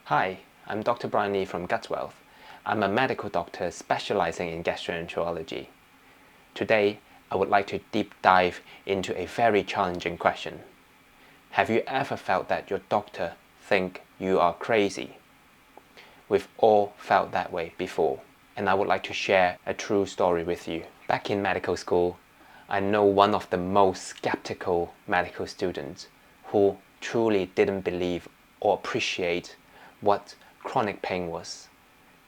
Hi, I'm Dr. Brian Lee from GutsWealth. I'm a medical doctor specializing in gastroenterology. Today, I would like to deep dive into a very challenging question. Have you ever felt that your doctor think you are crazy? We've all felt that way before, and I would like to share a true story with you. Back in medical school, I know one of the most skeptical medical students who truly didn't believe or appreciate what chronic pain was.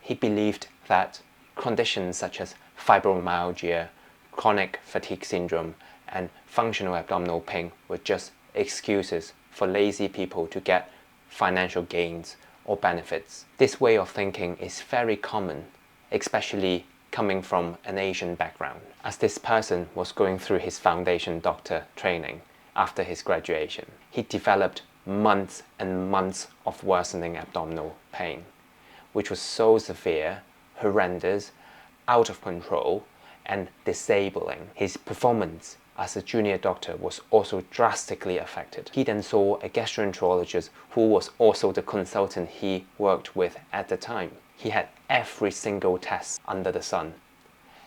He believed that conditions such as fibromyalgia, chronic fatigue syndrome, and functional abdominal pain were just excuses for lazy people to get financial gains or benefits. This way of thinking is very common, especially coming from an Asian background, as this person was going through his foundation doctor training after his graduation. He developed months and months of worsening abdominal pain, which was so severe, horrendous, out of control, and disabling. His performance as a junior doctor was also drastically affected. He then saw a gastroenterologist who was also the consultant he worked with at the time. He had every single test under the sun,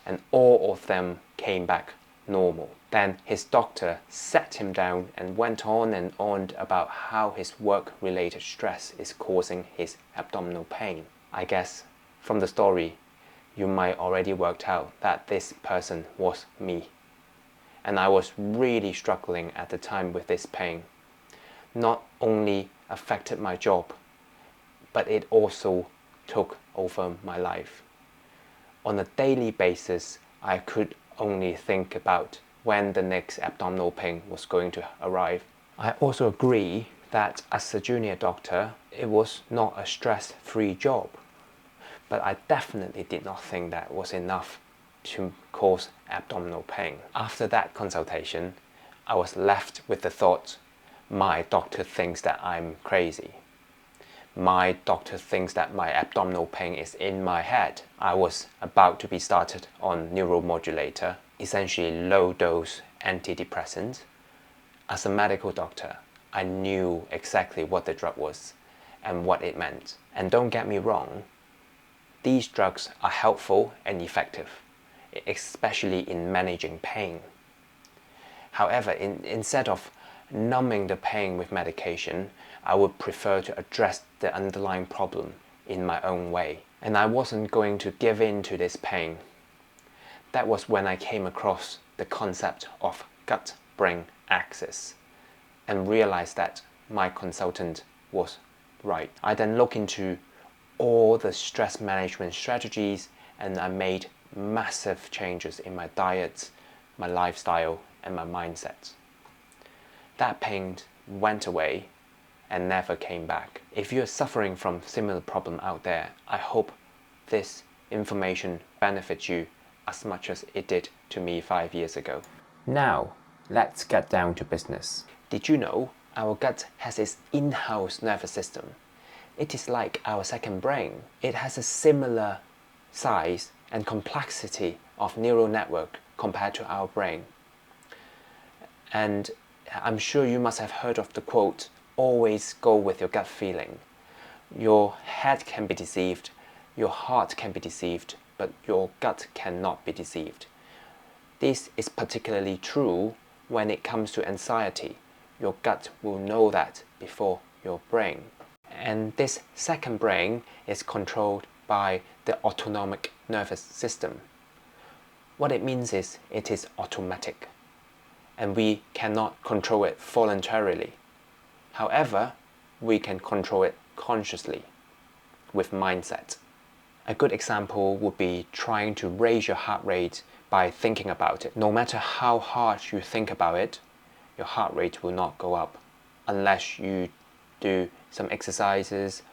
and all of them came back normal. Then his doctor sat him down and went on and on about how his work-related stress is causing his abdominal pain. I guess from the story, you might already worked out that this person was me. And I was really struggling at the time with this pain. Not only affected my job, but it also took over my life. On a daily basis, I could only think about when the next abdominal pain was going to arrive. I also agree that as a junior doctor, it was not a stress-free job. But I definitely did not think that was enough to cause abdominal pain. After that consultation, I was left with the thought, my doctor thinks that I'm crazy. My doctor thinks that my abdominal pain is in my head. I was about to be started on neuromodulator, essentially low-dose antidepressant. As a medical doctor, I knew exactly what the drug was and what it meant. And don't get me wrong, these drugs are helpful and effective, especially in managing pain. However, instead of numbing the pain with medication, I would prefer to address the underlying problem in my own way. And I wasn't going to give in to this pain. That was when I came across the concept of gut-brain axis and realized that my consultant was right. I then looked into all the stress management strategies, and I made massive changes in my diet, my lifestyle, and my mindset. That pain went away and never came back. If you're suffering from similar problem out there, I hope this information benefits you as much as it did to me 5 years ago. Now, let's get down to business. Did you know our gut has its in-house nervous system? It is like our second brain. It has a similar size and complexity of neural network compared to our brain. And I'm sure you must have heard of the quote, always go with your gut feeling. Your head can be deceived, your heart can be deceived, but your gut cannot be deceived. This is particularly true when it comes to anxiety. Your gut will know that before your brain. And this second brain is controlled by the autonomic nervous system. What it means is it is automatic, and we cannot control it voluntarily. However, we can control it consciously with mindset. A good example would be trying to raise your heart rate by thinking about it. No matter how hard you think about it, your heart rate will not go up unless you do some exercises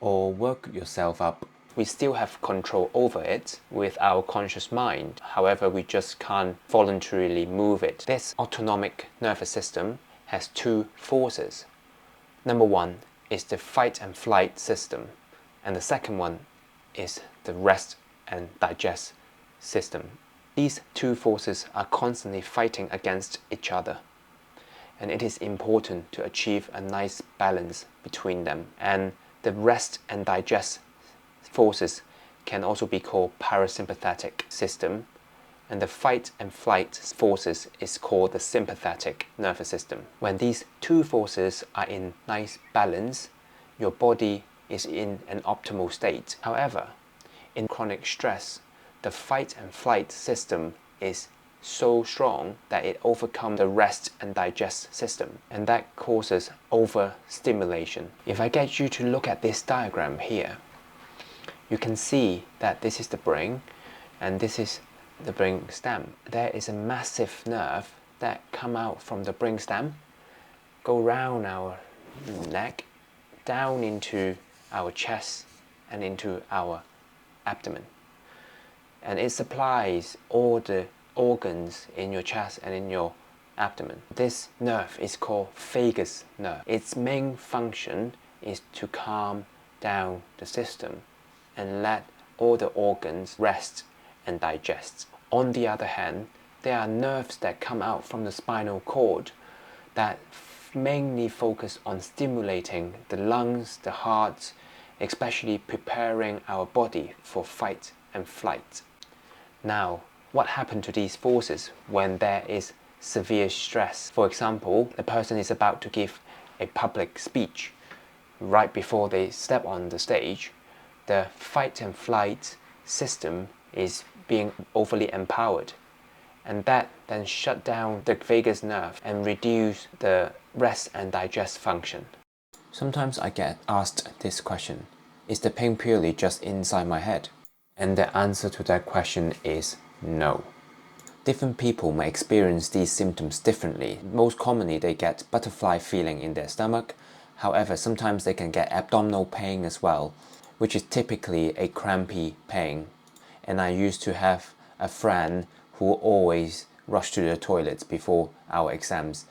or work yourself up. We still have control over it with our conscious mind. However, we just can't voluntarily move it. This autonomic nervous system has two forces. Number one is the fight and flight system, and the second one is the rest and digest system. These two forces are constantly fighting against each other, and it is important to achieve a nice balance between them. And The rest and digest forces can also be called parasympathetic system, and the fight and flight forces is called the sympathetic nervous system. When these two forces are in nice balance, your body is in an optimal state. However, in chronic stress, the fight and flight system is so strong that it overcomes the rest and digest system, and that causes overstimulation. If I get you to look at this diagram here, you can see that this is the brain and this is the brain stem. There is a massive nerve that come out from the brain stem, go around our neck, down into our chest and into our abdomen, and it supplies all the organs in your chest and in your abdomen. This nerve is called vagus nerve. Its main function is to calm down the system and let all the organs rest and digest. On the other hand, there are nerves that come out from the spinal cord that mainly focus on stimulating the lungs, the heart, especially preparing our body for fight and flight. Now, what happens to these forces when there is severe stress? For example, the person is about to give a public speech. Right before they step on the stage, the fight and flight system is being overly empowered, and that then shut down the vagus nerve and reduce the rest and digest function. Sometimes I get asked this question: is the pain purely just inside my head? And the answer to that question is no. Different people may experience these symptoms differently. Most commonly, they get butterfly feeling in their stomach. However, sometimes they can get abdominal pain as well, which is typically a crampy pain. And I used to have a friend who always rushed to the toilets before our exams,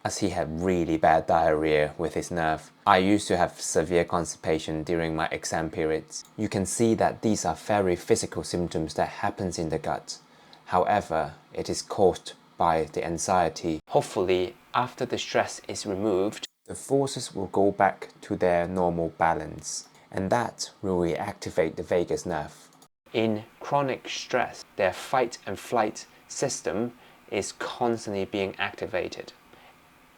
as he had really bad diarrhea with his nerve. I used to have severe constipation during my exam periods. You can see that these are very physical symptoms that happens in the gut. However, it is caused by the anxiety. Hopefully, after the stress is removed, the forces will go back to their normal balance, and that will reactivate the vagus nerve. In chronic stress, their fight and flight system is constantly being activated.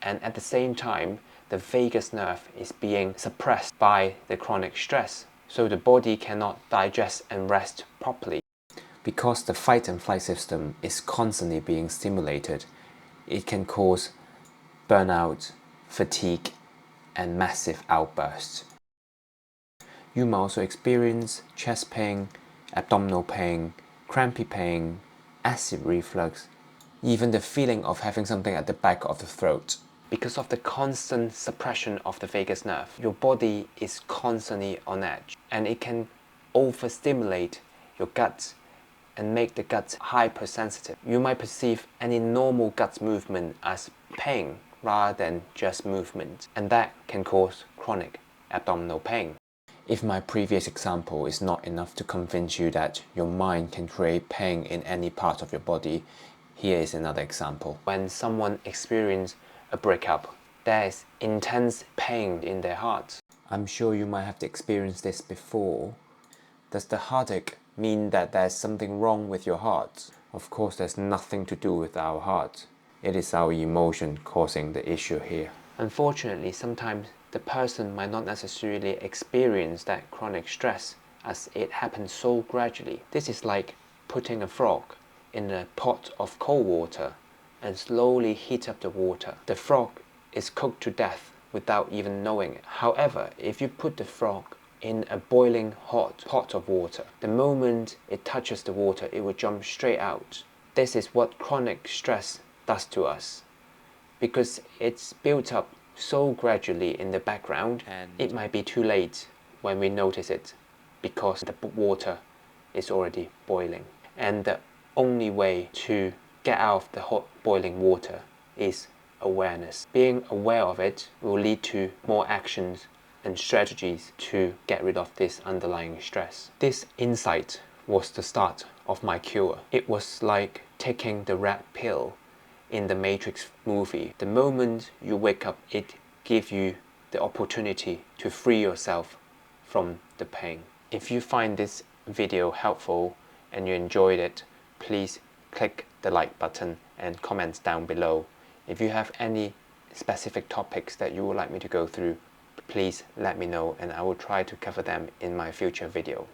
And at the same time, the vagus nerve is being suppressed by the chronic stress, so the body cannot digest and rest properly. Because the fight and flight system is constantly being stimulated, it can cause burnout, fatigue, and massive outbursts. You may also experience chest pain, abdominal pain, crampy pain, acid reflux, even the feeling of having something at the back of the throat. Because of the constant suppression of the vagus nerve, your body is constantly on edge, and it can overstimulate your gut and make the gut hypersensitive. You might perceive any normal gut movement as pain rather than just movement, and that can cause chronic abdominal pain. If my previous example is not enough to convince you that your mind can create pain in any part of your body, here is another example. When someone experiences a breakup, there is intense pain in their heart. I'm sure you might have experienced this before. Does the heartache mean that there's something wrong with your heart? Of course, there's nothing to do with our heart. It is our emotion causing the issue here. Unfortunately, sometimes the person might not necessarily experience that chronic stress, as it happens so gradually. This is like putting a frog in a pot of cold water and slowly heat up the water. The frog is cooked to death without even knowing it. However, if you put the frog in a boiling hot pot of water, the moment it touches the water, it will jump straight out. This is what chronic stress does to us. Because it's built up so gradually in the background, and it might be too late when we notice it, because the water is already boiling. And the only way to get out of the hot boiling water is awareness. Being aware of it will lead to more actions and strategies to get rid of this underlying stress. This insight was the start of my cure. It was like taking the red pill in the Matrix movie. The moment you wake up, it gives you the opportunity to free yourself from the pain. If you find this video helpful and you enjoyed it, please click the like button and comment down below. If you have any specific topics that you would like me to go through, please let me know and I will try to cover them in my future video.